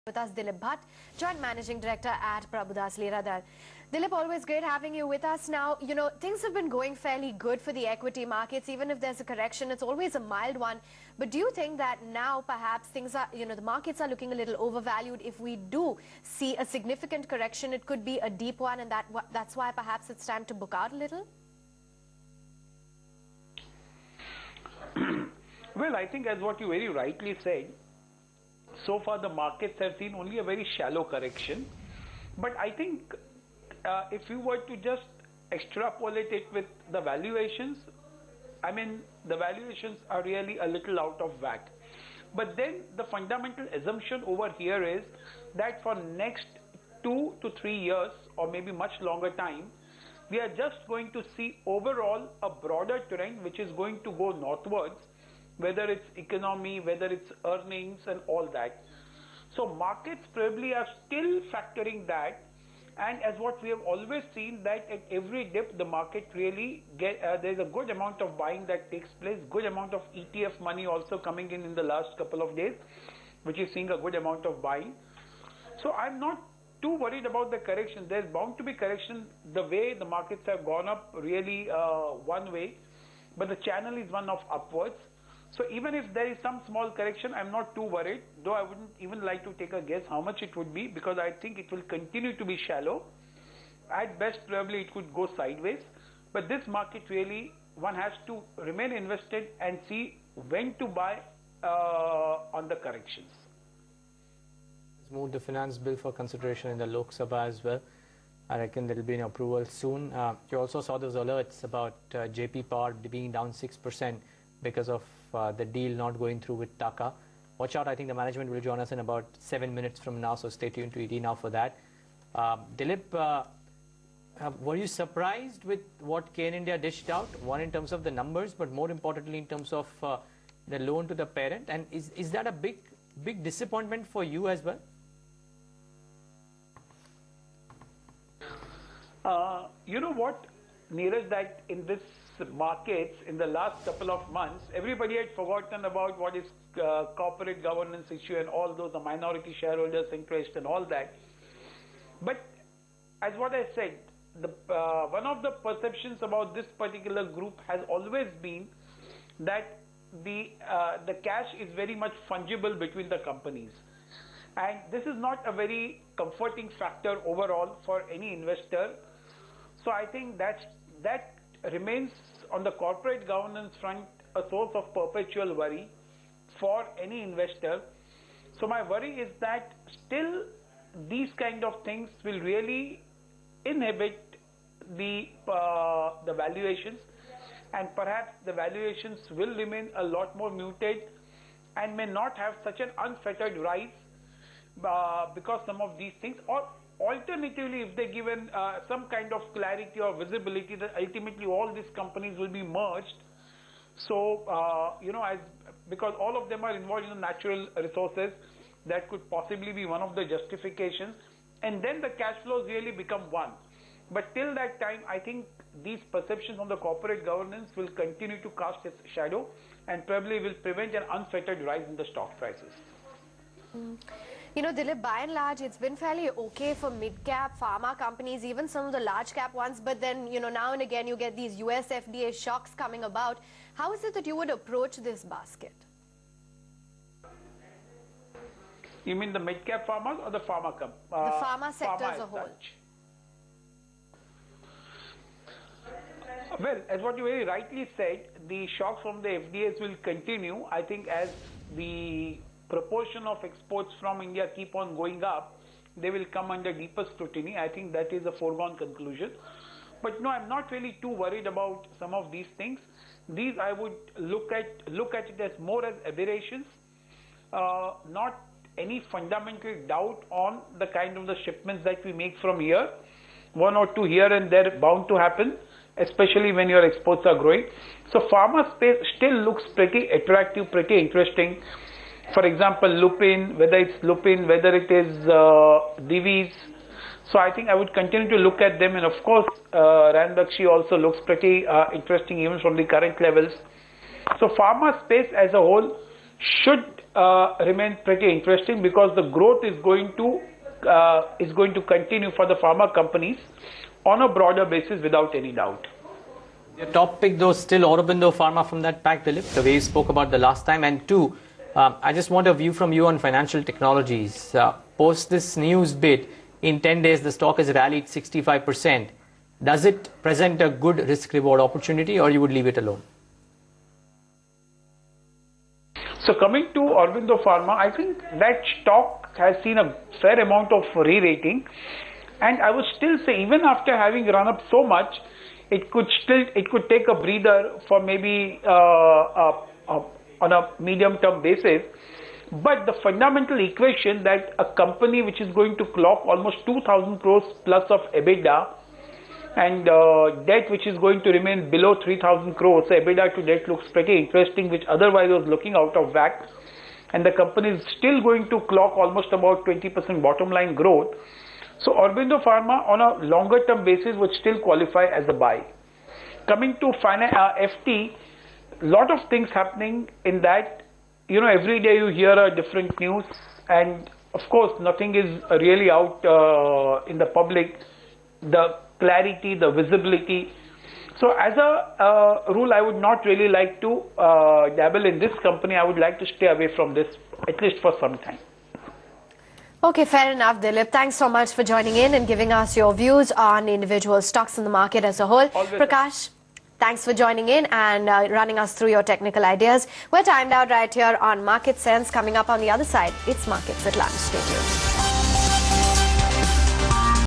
With us, Dilip Bhatt, Joint Managing Director at Prabhudas Lilladher. Dilip, always great having you with us. Now, things have been going fairly good for the equity markets. Even if there's a correction, it's always a mild one. But do you think that now perhaps things are, the markets are looking a little overvalued? If we do see a significant correction, it could be a deep one, and that's why perhaps it's time to book out a little? Well, I think as what you very rightly said, so far the markets have seen only a very shallow correction. But I think if you were to just extrapolate it with the valuations, I mean, the valuations are really a little out of whack. But then the fundamental assumption over here is that for next 2 to 3 years or maybe much longer time, we are just going to see overall a broader trend which is going to go northwards, whether it's economy, whether it's earnings and all that. So markets probably are still factoring that, and as what we have always seen, that at every dip the market really there's a good amount of buying that takes place, good amount of ETF money also coming in the last couple of days, which is seeing a good amount of buying. So I'm not too worried about the correction. There's bound to be correction the way the markets have gone up really one way, but the channel is one of upwards. So even if there is some small correction, I'm not too worried, though I wouldn't even like to take a guess how much it would be, because I think it will continue to be shallow. At best, probably it could go sideways. But this market really, one has to remain invested and see when to buy on the corrections. Moved the finance bill for consideration in the Lok Sabha as well. I reckon there will be an approval soon. You also saw those alerts about JP Power being down 6% because of the deal not going through with Tata. Watch out, I think the management will join us in about 7 minutes from now, so stay tuned to ET Now for that. Dilip, were you surprised with what KN India dished out? One, in terms of the numbers, but more importantly in terms of the loan to the parent. And is that a big disappointment for you as well? You know what, Neeraj, that in this markets in the last couple of months, everybody had forgotten about what is corporate governance issue and all those, the minority shareholders interest and all that. But as what I said, one of the perceptions about this particular group has always been that the cash is very much fungible between the companies. And this is not a very comforting factor overall for any investor. So I think that remains on the corporate governance front a source of perpetual worry for any investor. So my worry is that still these kind of things will really inhibit the valuations, and perhaps the valuations will remain a lot more muted and may not have such an unfettered rise because some of these things, or alternatively, if they're given some kind of clarity or visibility that ultimately all these companies will be merged. So, because all of them are involved in the natural resources, that could possibly be one of the justifications. And then the cash flows really become one. But till that time, I think these perceptions on the corporate governance will continue to cast its shadow and probably will prevent an unfettered rise in the stock prices. Dilip, by and large, it's been fairly okay for mid-cap pharma companies, even some of the large-cap ones. But then, now and again, you get these US FDA shocks coming about. How is it that you would approach this basket? You mean the mid-cap pharma or the pharma company? The pharma sector as a whole. Well, as what you very rightly said, the shocks from the FDAs will continue. I think as the proportion of exports from India keep on going up, they will come under deeper scrutiny. I think that is a foregone conclusion. But no, I'm not really too worried about some of these things. These I would look at it as more as aberrations, not any fundamental doubt on the kind of the shipments that we make from here. One or two here and there bound to happen, especially when your exports are growing. So pharma space still looks pretty attractive, pretty interesting. For example, Lupin, whether it is Divi's. So I think I would continue to look at them, and of course Ranbaxy also looks pretty interesting even from the current levels. So pharma space as a whole should remain pretty interesting because the growth is going to continue for the pharma companies on a broader basis without any doubt. Your top pick though still Aurobindo Pharma from that pack, Dilip, the way you spoke about the last time. And two, I just want a view from you on financial technologies. Post this news bit, in 10 days the stock has rallied 65%. Does it present a good risk-reward opportunity, or you would leave it alone? So coming to Aurobindo Pharma, I think that stock has seen a fair amount of re-rating, and I would still say even after having run up so much, it could take a breather for maybe on a medium-term basis. But the fundamental equation that a company which is going to clock almost 2,000 crores plus of EBITDA and debt which is going to remain below 3,000 crores, EBITDA to debt looks pretty interesting, which otherwise was looking out of whack. And the company is still going to clock almost about 20% bottom line growth. So Aurobindo Pharma on a longer term basis would still qualify as a buy. Coming to FT, lot of things happening in that. You know, every day you hear a different news, and of course nothing is really out in the public, the clarity, the visibility. So as a rule, I would not really like to dabble in this company. I would like to stay away from this, at least for some time. Okay, fair enough, Dilip. Thanks so much for joining in and giving us your views on individual stocks in the market as a whole. Always. Prakash, thanks for joining in and running us through your technical ideas. We're timed out right here on Market Sense. Coming up on the other side, it's Markets at Lunch. Stay tuned.